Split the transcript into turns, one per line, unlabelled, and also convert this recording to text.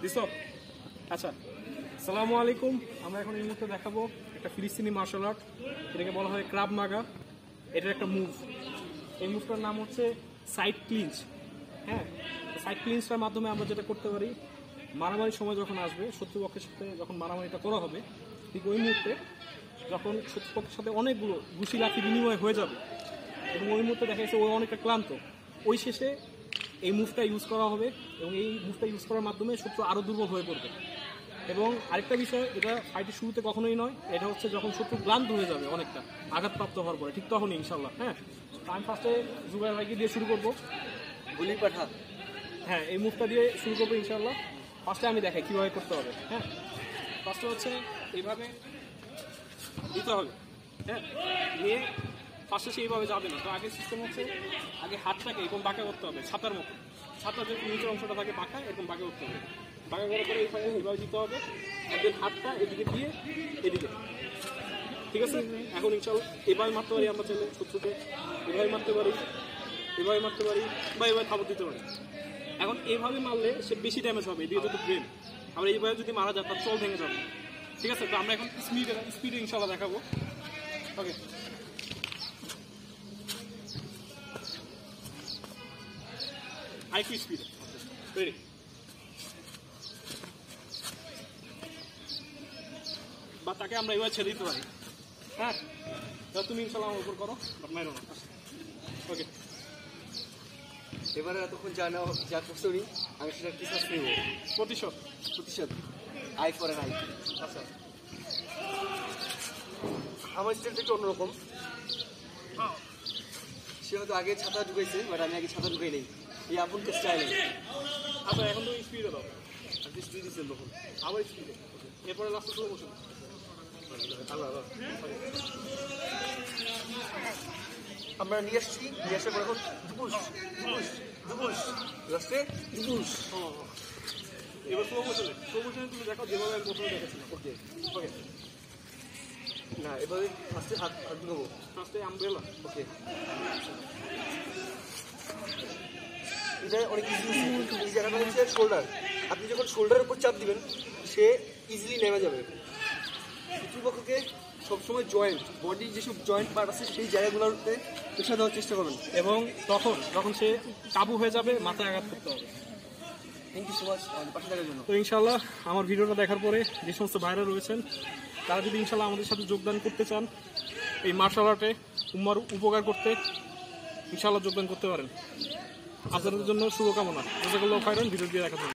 দিছো? আচ্ছা, আসসালামু আলাইকুম। আমরা এখন এই মুহূর্তে দেখাবো একটা ফিলিস্তিনি মার্শাল আর্ট, এটাকে বলা হয় ক্রাভ মাগা। এটার একটা মুভ, এই মুভটার নাম হচ্ছে সাইড ক্লিঞ্চ। হ্যাঁ, সাইড ক্লিঞ্চটার মাধ্যমে আমরা যেটা করতে পারি, মারামারির সময় যখন আসবে, শত্রুপক্ষের সাথে যখন মারামারিটা করা হবে, ঠিক ওই মুহূর্তে যখন শত্রুপক্ষের সাথে অনেকগুলো ঘুষি লাঠি বিনিময় হয়ে যাবে এবং ওই মুহূর্তে দেখা যাচ্ছে ওই অনেকটা ক্লান্ত, ওই শেষে এই মুভটা ইউজ করা হবে এবং এই মুভটা ইউজ করার মাধ্যমে শত্রু আরও দুর্বল হয়ে পড়বে। এবং আরেকটা বিষয়, এটা ফাইটের শুরুতে কখনোই নয়, এটা হচ্ছে যখন শত্রু ক্লান্ত হয়ে যাবে অনেকটা আঘাতপ্রাপ্ত হওয়ার পরে, ঠিক তখনই ইনশাল্লাহ। হ্যাঁ, আমি ফার্স্টে জুবাইর ভাইকে দিয়ে শুরু করবো,
গুলি পাঠা।
হ্যাঁ, এই মুভটা দিয়ে শুরু করবো ইনশাল্লাহ। ফার্স্টে আমি দেখাই কীভাবে করতে হবে। হ্যাঁ, ফার্স্টে হচ্ছে এইভাবে দিতে হবে। হ্যাঁ, নিয়ে ফার্স্টে সে এইভাবে যাবে না, তো আগের সিস্টেম হচ্ছে আগে হাতটাকে এরকম বাঁকা করতে হবে, ছাতার মতো। ছাতার যে নিচের অংশটা থাকে বাঁকা, এরকম বাঁকা করতে হবে। বাঁকা করার পরে এইভাবে দিতে হবে, একদিন হাতটা এদিকে দিয়ে এদিকে। ঠিক আছে, এখন ইনশাল্লাহ এভাবে মারতে পারি আমরা, চাইলে শত্রুকে এভাবে মারতে পারি, এভাবে মারতে পারি, বা এভাবে খাবার দিতে পারি। এখন এইভাবে মারলে সে বেশি ড্যামেজ হবে, এদিকে যদি ব্রেন। আমরা এইভাবে যদি মারা যায় তার চল ভেঙে যাবে। ঠিক আছে, তো আমরা এখন স্পিডে ইনশাল্লাহ দেখাবো। ওকে, আইকি স্পিড রেডি। বা তাকে আমরা এবার ছেড়ে দিতে পারি। হ্যাঁ, তুমি ইনশাল্লাহ আমার উপর করো, মেরো না। ওকে,
এবারে এতক্ষণ যা করছি আমি সেটা কিসাস নেব।
প্রতিশোধ
আই ফর এন আই।
আচ্ছা,
আমার স্টাইলটা একটু অন্যরকম। সে হয়তো আগে ছাতা ঢুকাইছে, বাট আমি আগে ছাতা ঢুকাই নেই, এই আপনকে স্টাইলে।
আচ্ছা, এখন তুমি স্পিডে দাও।
আপনি স্পিড দিচ্ছেন তখন
আবার স্পিডে, এরপরে লাস্টে স্লো মোশন।
আমরা নিয়ে আসছি, নিয়ে আসার পর এখন দুপুস লাস্টে দুপুস।
এবার স্লো মোশনে তুমি দেখো যেভাবে আমি প্রথমে দেখেছিলাম।
ওকে
ওকে,
না এবারে ফার্স্টে হাত ঢুকাবো।
ফার্স্টে আমব্রেলা।
ওকে, এটা অনেক ইজি। এই জায়গাটা হচ্ছে শোল্ডার। আপনি যখন শোল্ডারের উপর চাপ দিবেন, সে ইজিলি নেমে যাবে। শত্রুপক্ষকে সবসময় জয়েন্ট, বডির যেসব জয়েন্ট পার্ট আছে সেই জায়গাগুলোতে পেশা দেওয়ার চেষ্টা করবেন।
এবং যখন সে কাবু হয়ে যাবে, মাথায় আঘাত করতে হবে।
থ্যাংক ইউ সো মাচ আমাদের পাশে থাকার জন্য।
তো ইনশাল্লাহ আমার ভিডিওটা দেখার পরে যে সমস্ত ভাইরা রয়েছেন, তারা যদি ইনশাল্লাহ আমাদের সাথে যোগদান করতে চান এই মার্শাল আর্টে উম্মার উপকার করতে, ইনশাল্লাহ যোগদান করতে পারেন। আপনাদের জন্য শুভকামনা। জাযাকাল্লাহু খাইরান। ভিডিও দিয়ে দেখার জন্য।